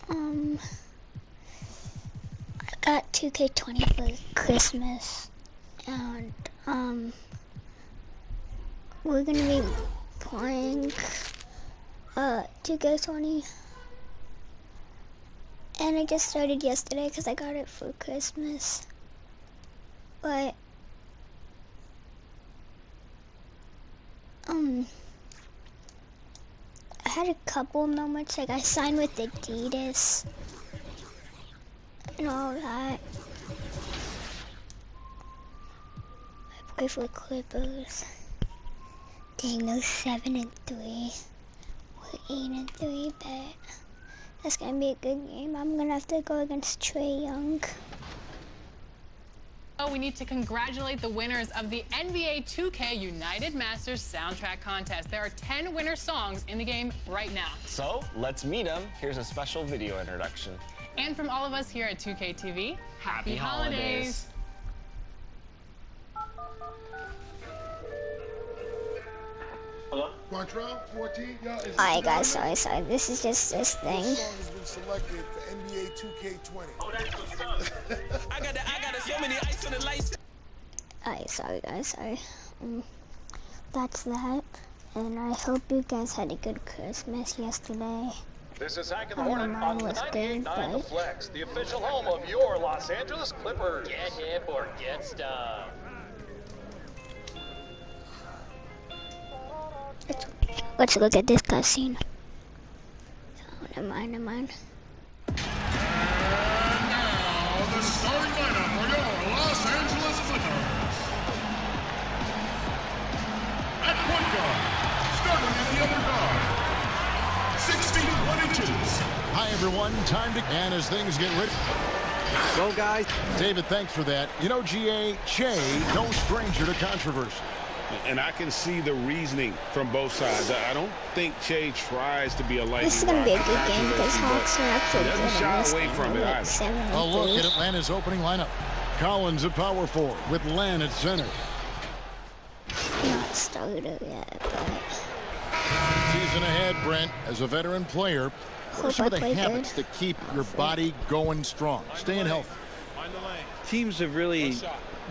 I got 2K20 for Christmas, and we're gonna be playing 2K20, and I just started yesterday because I got it for Christmas, but I had a couple moments, like I signed with Adidas and all that. I play for Clippers. Dang, those 7-3. We're 8-3, but that's gonna be a good game. I'm gonna have to go against Trae Young. Oh, we need to congratulate the winners of the NBA 2K United Masters soundtrack contest. There are 10 winner songs in the game right now. So, let's meet them. Here's a special video introduction. And from all of us here at 2K TV, Happy Holidays. Hello? Quantrell, 14, Alright guys, sorry. This is just this thing. This song has been selected for NBA 2K20. Oh, that's what's up. I got so many ice on the lights. Alright, sorry guys, sorry. That's that. And I hope you guys had a good Christmas yesterday. This is Hank and the Hornet on was good, 98.9 The Flex, the official home of your Los Angeles Clippers. Get hip or get stuff. Let's look at this cutscene. Oh, never mind. And now, the starting lineup for your Los Angeles Clippers. At point guard, starting at the other guard, 16-22. Hi, everyone. Time to... And as things get ready... Go, guys. David, thanks for that. You know, G.A. Che, no stranger to controversy. And I can see the reasoning from both sides. I don't think Che tries to be a lightning rod. This is going to be a good game because Hawks are actually good doesn't in shy this away game. from it either. A look at Atlanta's opening lineup. Collins at power forward with Len at center. Not started yet, but... Season ahead, Brent, as a veteran player. What are some of the habits that keep your body going strong, staying healthy? Teams have really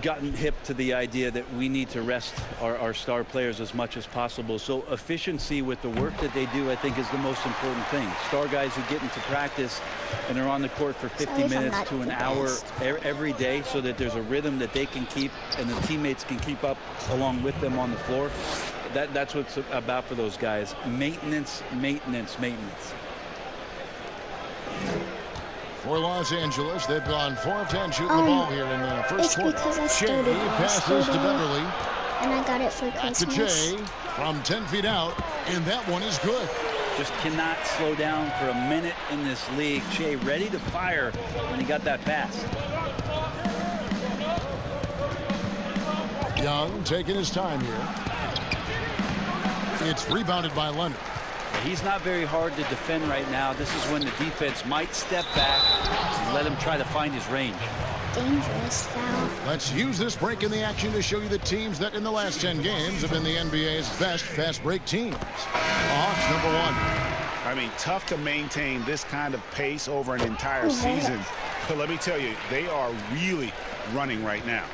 gotten hip to the idea that we need to rest our star players as much as possible. So efficiency with the work that they do, I think, is the most important thing. Star guys who get into practice and are on the court for 50 minutes to an hour every day so that there's a rhythm that they can keep and the teammates can keep up along with them on the floor. That's what it's about for those guys. Maintenance. For Los Angeles, they've gone 4 of 10 shooting the ball here in the first quarter. Because I Che started passes to Beverly. And I got it for Back to Christmas. Che from 10 feet out, and that one is good. Just cannot slow down for a minute in this league. Che ready to fire when he got that pass. Young taking his time here. It's rebounded by Leonard. He's not very hard to defend right now. This is when the defense might step back and let him try to find his range. Dangerous foul. Let's use this break in the action to show you the teams that in the last 10 games have been the NBA's best fast break teams. Hawks, number 1. I mean, tough to maintain this kind of pace over an entire season. But let me tell you, they are really running right now.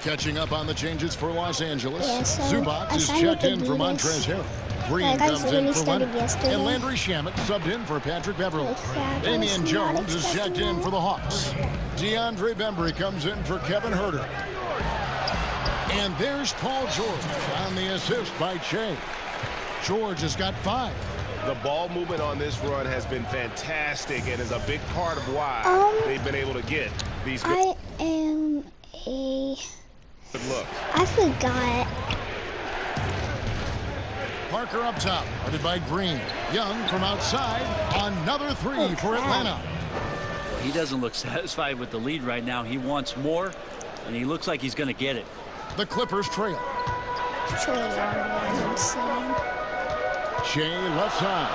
Catching up on the changes for Los Angeles. Yeah, so Zubac is checked in for Montrezl Harrell. Green comes in for Leonard. And Landry Shamet subbed in for Patrick Beverly. Damian Jones is checked in for the Hawks. DeAndre Bembry comes in for Kevin Huerter. And there's Paul George on the assist by Che. George has got 5. The ball movement on this run has been fantastic and is a big part of why they've been able to get these good. I am a... Good look. I forgot. Parker up top, guarded by Green. Young from outside, another 3 for Atlanta. He doesn't look satisfied with the lead right now. He wants more, and he looks like he's going to get it. The Clippers trail. Trae Young was insane. Che left side.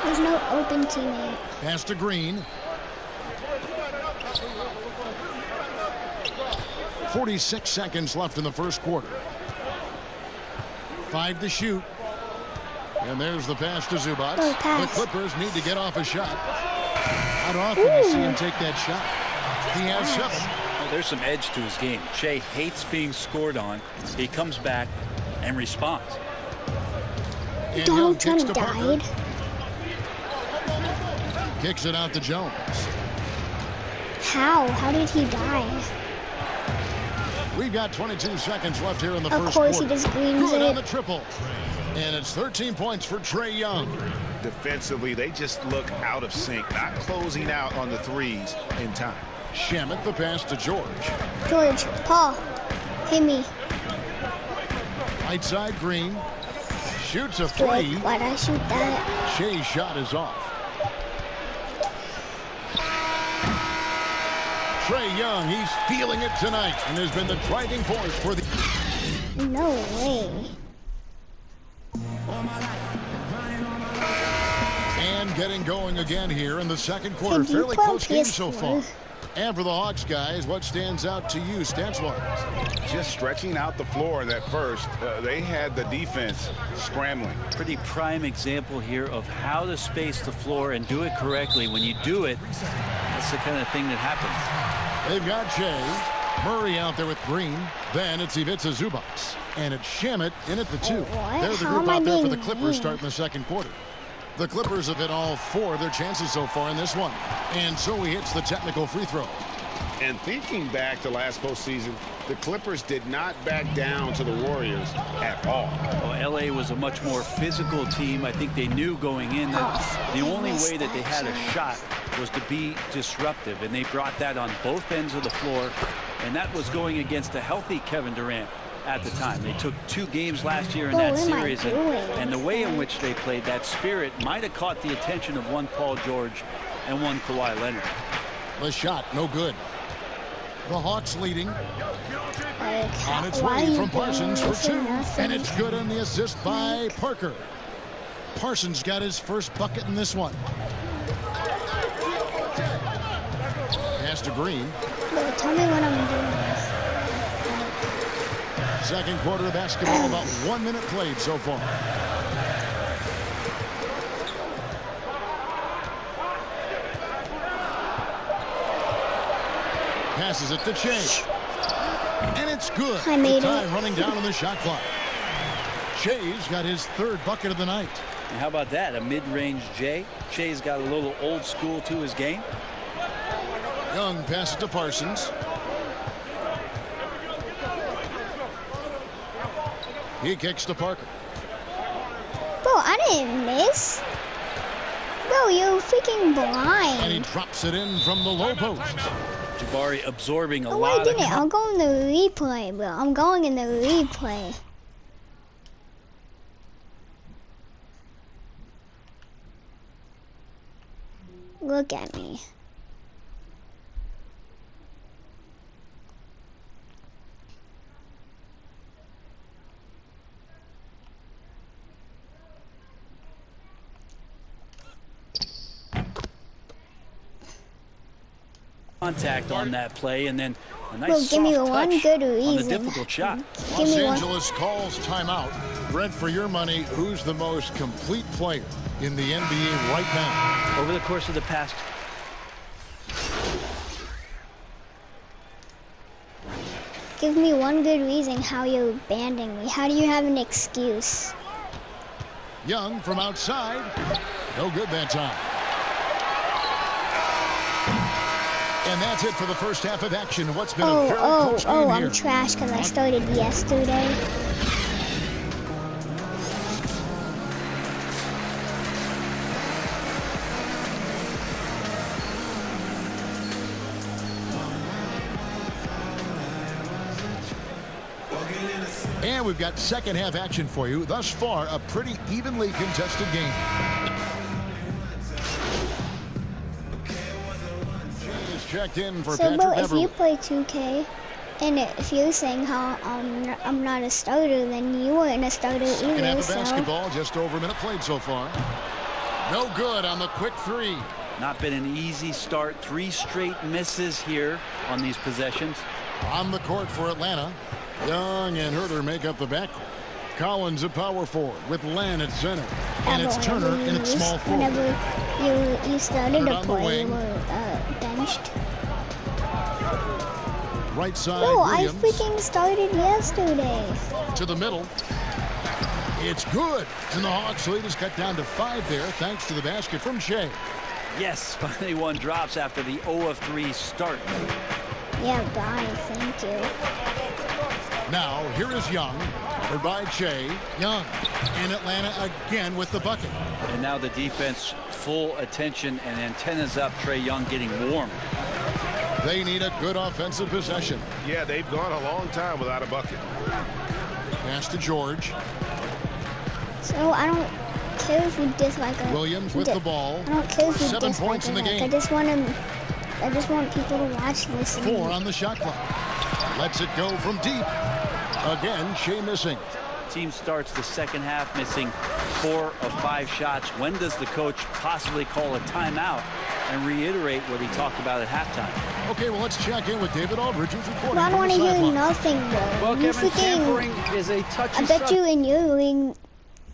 There's no open teammate. Pass to Green. 46 seconds left in the first quarter. 5 to shoot. And there's the pass to Zubac. The Clippers need to get off a shot. Not often you see him take that shot. He has 7. Well, there's some edge to his game. Shea hates being scored on. He comes back and responds. And Donald kicks Trump to Parker. died. Kicks it out to Jones. How? How did he die? We've got 22 seconds left here in the first Of course, quarter. he just greens Good on it. the triple. And it's 13 points for Trae Young. Defensively, they just look out of sync, not closing out on the threes in time. Shamet the pass to George. George, Paul, hit me. Right side Green. Shoots a Good. three. Why'd I shoot that? Shea's shot is off. Trae Young, he's feeling it tonight and has been the driving force for the... No way. And getting going again here in the second quarter. Did you Fairly play close game so PS4? far. And for the Hawks, guys, what stands out to you stats-wise? Just stretching out the floor in that first. They had the defense scrambling. Pretty prime example here of how to space the floor and do it correctly. When you do it, that's the kind of thing that happens. They've got Shea. Murray out there with Green. Then it's Ivica Zubac. And it's Shamet in at the 2. What? They're the How group am I out there for being the Clippers mean? starting the second quarter. The Clippers have hit all 4 of their chances so far in this one. And so he hits the technical free throw. And thinking back to last postseason, the Clippers did not back down to the Warriors at all. Well, LA was a much more physical team. I think they knew going in that the only way that they had a shot was to be disruptive, and they brought that on both ends of the floor, and that was going against a healthy Kevin Durant at the time. They took 2 games last year in that series, and the way in which they played, that spirit might have caught the attention of one Paul George and one Kawhi Leonard. The shot, no good. The Hawks leading. On its Why way you from Parsons for 2. nothing? And it's good on the assist by Parker. Parsons got his first bucket in this one. Pass to Green. Look, tell me when I'm doing this. Second quarter of basketball, about 1 minute played so far. Passes it to Shea. And it's good. I made Time it. running down on the shot clock. Shea's got his 3rd bucket of the night. And how about that? A mid-range J. Shea's got a little old school to his game. Young passes to Parsons. He kicks to Parker. Bro, I didn't miss. Bro, you're freaking And he blind. drops it in from the low post. Jabari absorbing a Oh, lot I didn't. of... I'm going to replay, bro. I'm going in the replay. Look at me. contact on that play, and then a nice Well, give me soft one touch good on the reason. difficult shot. Give Los me one. Angeles calls timeout. Brent, for your money, who's the most complete player in the NBA right now? Over the course of the past... Give me one good reason how you're banding me. How do you have an excuse? Young from outside. No good that time. And that's it for the first half of action. What's been a very close game here. I'm trash because I started yesterday. And we've got second half action for you. Thus far, a pretty evenly contested game. Is checked in for So, Patrick bro, if Beverly. you play 2K, and if you're saying how I'm not a starter, then you weren't a starter Second half either, of so... basketball, just over a minute played so far. No good on the quick 3. Not been an easy start. 3 straight misses here on these possessions. On the court for Atlanta. Young and Herter make up the backcourt. Collins at power forward with Lan at center. And it's Turner in its small forward. Whenever you started to play, you were benched. Right side, No, Williams. I freaking started yesterday. To the middle. It's good. And the Hawks lead is cut down to 5 there thanks to the basket from Shea. Yes, finally one drops after the 0 of 3 start. Yeah, bye. Thank you. Now, here is Young. Heard by Shea. Young. And Atlanta again with the bucket. And now the defense full attention and antennas up. Trae Young getting warm. They need a good offensive possession. Yeah, they've gone a long time without a bucket. Pass to George. So I don't care if we dislike a Williams with the ball. I don't care if we 7 dislike points in the game. I just want people to watch this. 4 on the shot clock. Lets it go from deep. Again, Shea missing. Team starts the second half missing 4 of 5 shots. When does the coach possibly call a timeout and reiterate what he talked about at halftime? Okay, well, let's check in with David Aldridge, who's reporting. Well, I don't want to hear nothing, though. Well, Kevin, tampering is a touchy I bet you in your league,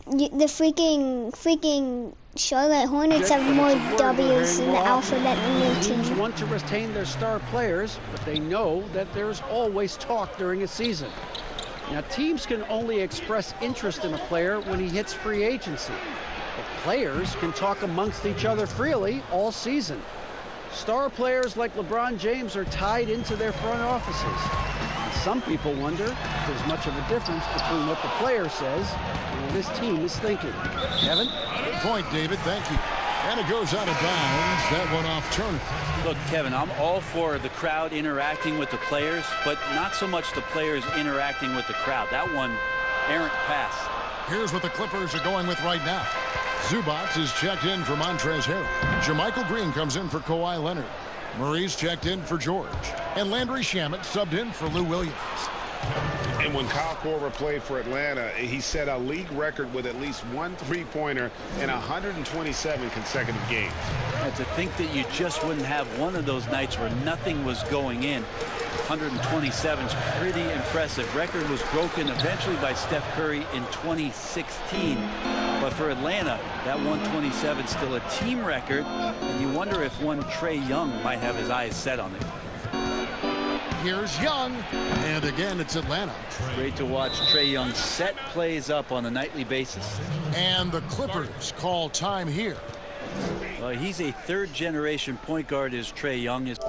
the freaking Charlotte Hornets have more W's in the alphabet than your Teams team. want to retain their star players, but they know that there's always talk during a season. Now, teams can only express interest in a player when he hits free agency. But players can talk amongst each other freely all season. Star players like LeBron James are tied into their front offices. And some people wonder if there's much of a difference between what the player says and what his team is thinking. Kevin? Good point, David. Thank you. And it goes out of bounds. That one off Turner. Look, Kevin, I'm all for the crowd interacting with the players, but not so much the players interacting with the crowd. That one, errant pass. Here's what the Clippers are going with right now. Zubac is checked in for Montrezl Harrell. Jermichael Green comes in for Kawhi Leonard. Murray's checked in for George. And Landry Shamet subbed in for Lou Williams. And when Kyle Korver played for Atlanta, he set a league record with at least 1 3-pointer in 127 consecutive games. And to think that you just wouldn't have one of those nights where nothing was going in. 127 is pretty impressive. Record was broken eventually by Steph Curry in 2016. But for Atlanta, that 127 is still a team record. And you wonder if one Trae Young might have his eyes set on it. Here's Young. And again, it's Atlanta. Great to watch Trae Young set plays up on a nightly basis. And the Clippers call time here. Well, he's a third-generation point guard as Trae Young is.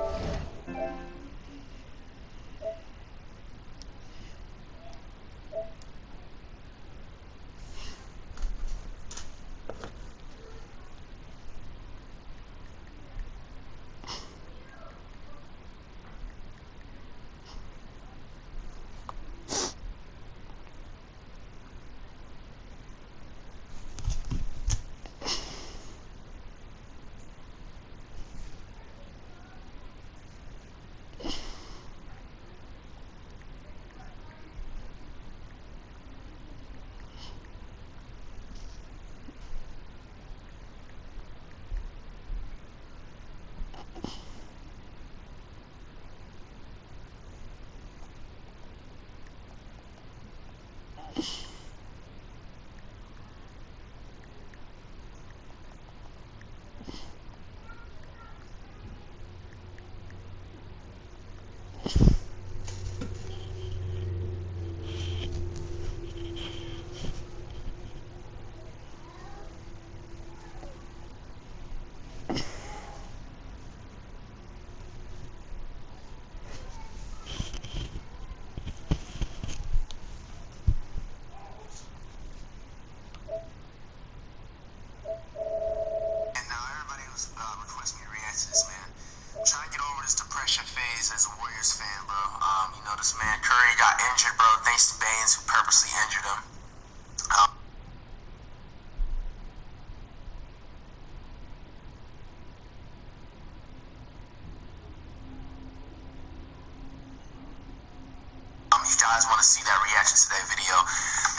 guys want to see that reaction to that video,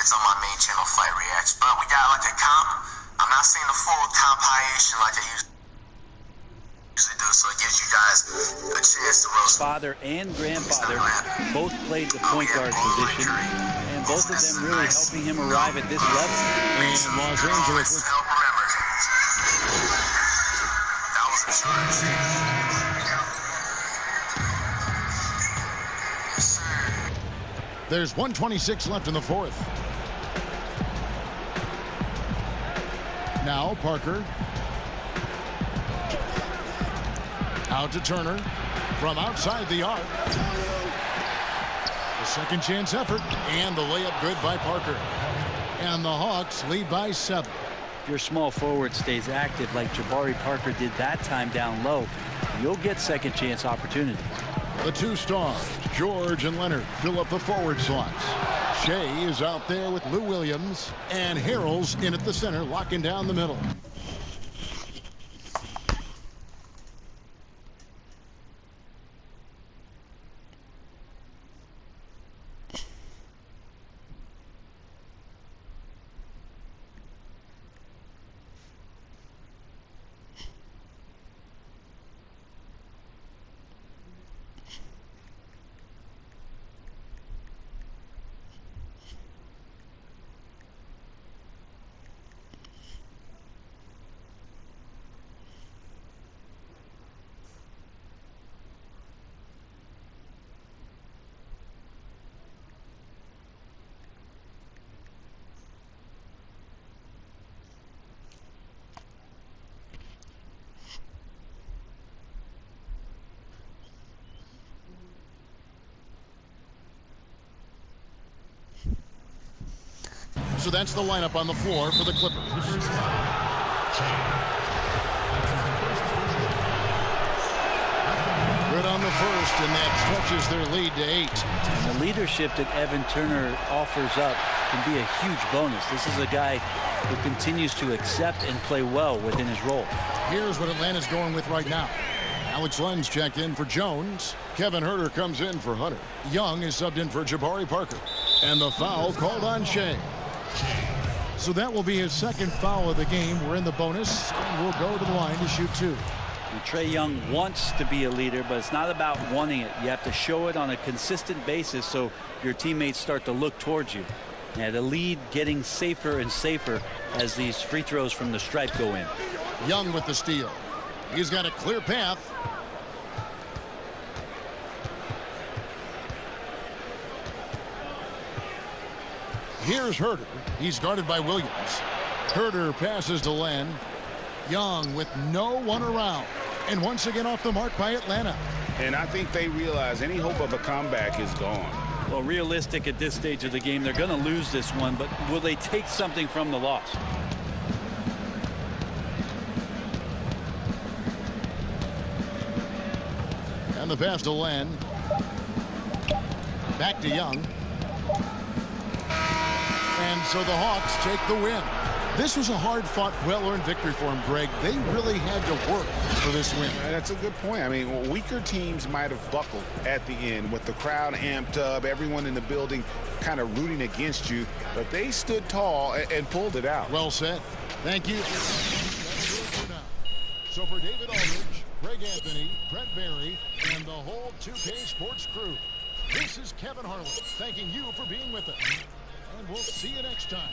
it's on my main channel, Fight Reacts. But we got like a comp. I'm not saying the full compilation like I usually do, so it gives you guys guys a chance to roast. Father and grandfather both played the point guard position, and both of them really helping him arrive at this level. And Los Angeles. Help remember. That was a charge. Yes, sir. There's 1:26 left in the fourth. Now Parker. Out to Turner from outside the arc. The second chance effort and the layup good by Parker. And the Hawks lead by 7. If your small forward stays active like Jabari Parker did that time down low, you'll get second chance opportunity. The two stars, George and Leonard, fill up the forward slots. Shea is out there with Lou Williams, and Harrell's in at the center, locking down the middle. So that's the lineup on the floor for the Clippers. Good on the first, and that stretches their lead to 8. And the leadership that Evan Turner offers up can be a huge bonus. This is a guy who continues to accept and play well within his role. Here's what Atlanta's going with right now. Alex Len's checked in for Jones. Kevin Huerter comes in for Hunter. Young is subbed in for Jabari Parker. And the foul called on Shea. So that will be his second foul of the game. We're in the bonus, and we'll go to the line to shoot 2. And Trae Young wants to be a leader, but it's not about wanting it. You have to show it on a consistent basis so your teammates start to look towards you. Yeah, the lead getting safer and safer as these free throws from the stripe go in. Young with the steal. He's got a clear path. Here's Huerter. He's guarded by Williams. Huerter passes to Len. Young with no one around. And once again off the mark by Atlanta. And I think they realize any hope of a comeback is gone. Well, realistic at this stage of the game, they're going to lose this one, but will they take something from the loss? And the pass to Len. Back to Young. And so the Hawks take the win. This was a hard-fought, well-earned victory for them, Greg. They really had to work for this win. That's a good point. I mean, weaker teams might have buckled at the end with the crowd amped up, everyone in the building kind of rooting against you, but they stood tall and pulled it out. Well said. Thank you. So for David Aldridge, Greg Anthony, Brett Barry, and the whole 2K Sports crew, this is Kevin Harlan thanking you for being with us. And we'll see you next time.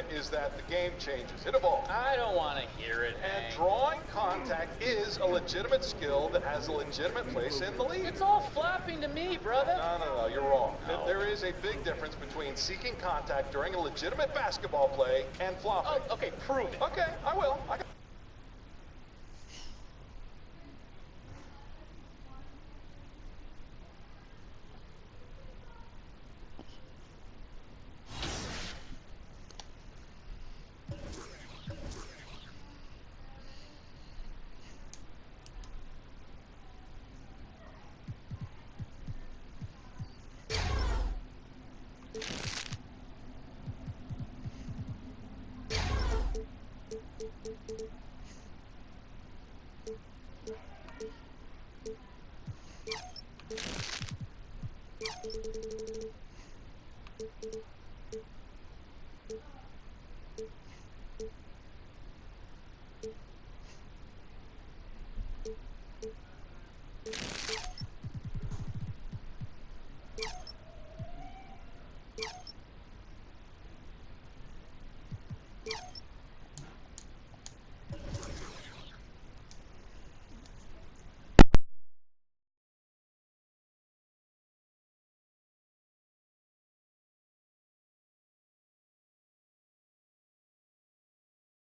Is that the game changes. It evolves. I don't want to hear it, And Hank. drawing contact is a legitimate skill that has a legitimate place in the league. It's all flopping to me, brother. No, you're wrong. No. There is a big difference between seeking contact during a legitimate basketball play and flopping. Oh, okay, prove it. Okay, I will.